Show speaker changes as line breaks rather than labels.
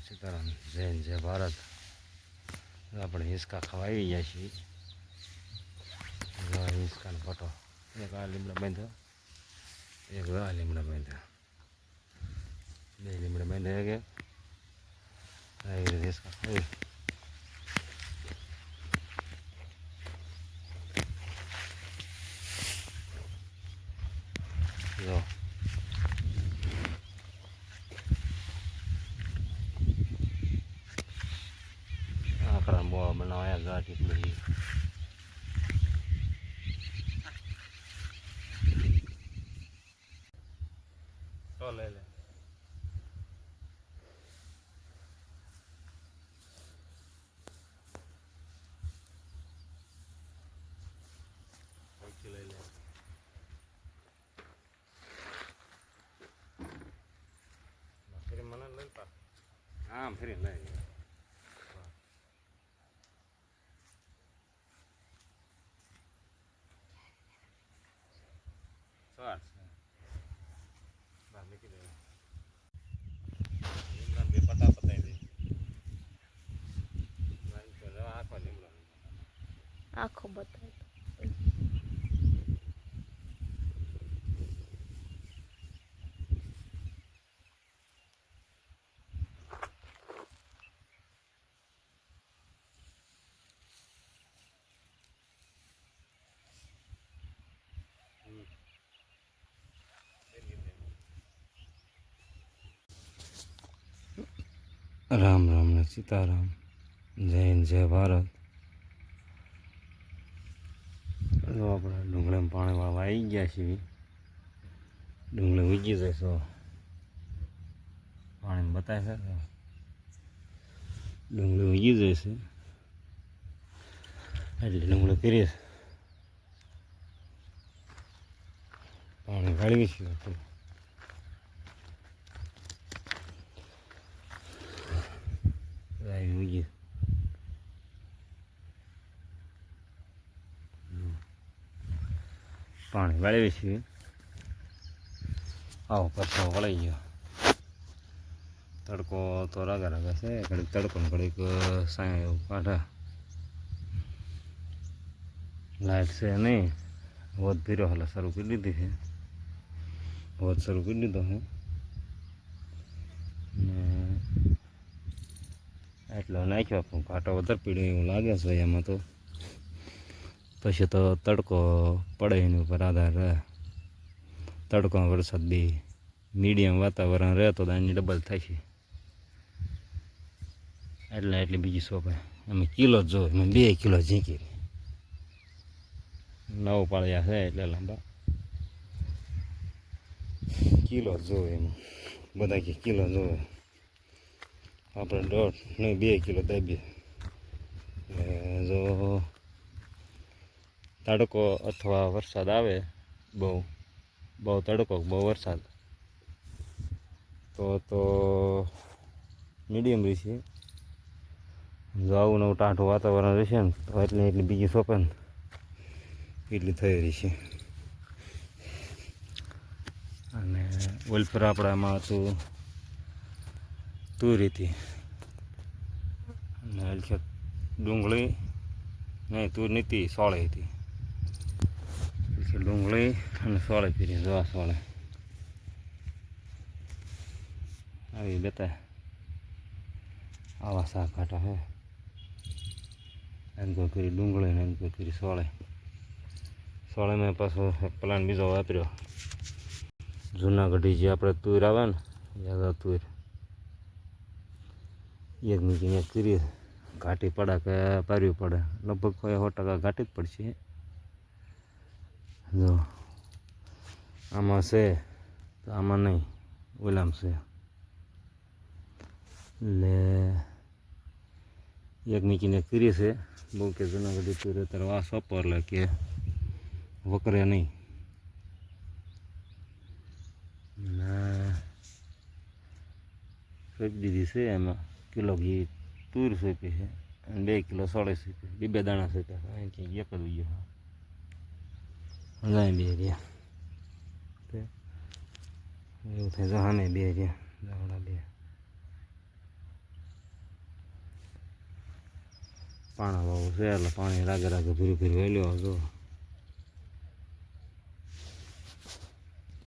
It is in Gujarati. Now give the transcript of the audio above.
સીતારામ જૈન જય ભારત. આપણે હિંચકા ખાવા આવી ગયા છીએ. હિંચકાનો ફોટો એક આ લીમડા બાંધ્યો, એક આ લીમડા બાંધ્યો, બે લીમડા બાંધ્યા કે આવી રીતે હિંચકા ખાઈ. જો આકડા બોવા બનાવ્યા ગાંઠી બધી. તો લઈ લે લઈ લે ફરી મને લઈ પા. હા ફરી લઈ સ્વાદ બહાર મૂકી દે. લીમડા બે પતા પતાવી દે. આખો લીમડો
આખો બતાવી
રામ રામ ને સીતારામ જૈન જય ભારત. આપણે ડુંગળીમાં પાણી વાળવા આવી ગયા છીએ. ડુંગળી ઉગી જશો પાણી બતાવે છે. ડુંગળી ઉગી જશે એટલે ડુંગળી કરીશ પાણી વાળવી છે. ઉગી પાણી વાળવી છીએ. આવો પરસો વળાઈ ગયો. તડકો તો રાગા રાગા છે. ઘડીક તડકો ને ઘડીક સાંય એવું કાઢા. લાઈટ છે નહીં. વધ ભીરો હાલ શરૂ કરી દીધી છે. વધ શરૂ કરી દીધો છે ને એટલો નાખ્યો પણ ઘાટો વધારે પીડ્યો એવું લાગે છે એમાં. તો પછી તો તડકો પડે એની ઉપર આધાર રહે. તડકો વરસાદ બી મીડિયમ વાતાવરણ રહે તો દાની ડબલ થાય છે. એટલી બીજી સોંપાય અમે કિલો જ જોવે. મેં 2 કિલો ઝીંકી 9 પાળ્યા છે એટલે લાંબા કિલો જ જોવે. એમાં બધા કે કિલો જોવે. આપણે 1.5 નહીં 2 કિલો દાબીએ. જો તડકો અથવા વરસાદ આવે બહુ તડકો બહુ વરસાદ તો મીડિયમ રહેશે. જો આવું નવું ટાઢું વાતાવરણ રહેશે ને તો એટલી બીજી સોંપે ને એટલી થઈ રહી છે. અને ઓલ પર આપણામાં હતું તુરી હતી અને ડુંગળી નહીં તુર નથી સોળે હતી. પછી ડુંગળી અને સોળે પીરી. જો આ સોળે આવી બેતા આવા શાક કાંટા હે. એમ કોઈ કરી ડુંગળી ને એમ કોઈ કરી સોળે મેં પાછો પ્લાન બીજો વાપર્યો. જૂનાગઢી જે આપણે તુર આવે ને યાદ તુર એક મીકીને કરી ઘાટી પડા કે પારવી પડે. લગભગ 100% ઘાટી જ પડશે. જો આમાં છે તો આમાં નહીં ઓલામ છે. એટલે એક મીકીને કરી છે. બહુ કે જૂનાગઢી તુર અત્યારે આ સોપર એટલે કે વકરે નહીં. સોંપી દીધી છે. એમાં કિલો ઘી તુર સોંપી છે અને 2 કિલો સોળે સોંપી. 2 દાણા સોંપ્યા. અહીંથી એક જ ઉગ્યો. જાય 2 રહ્યા એવું થાય. જહાને 2 રહ્યા દાણા 2 પાણા વાવું છે એટલે પાણી રાગે રાગે ભૂરી ભૂરી વહેલ્યો જો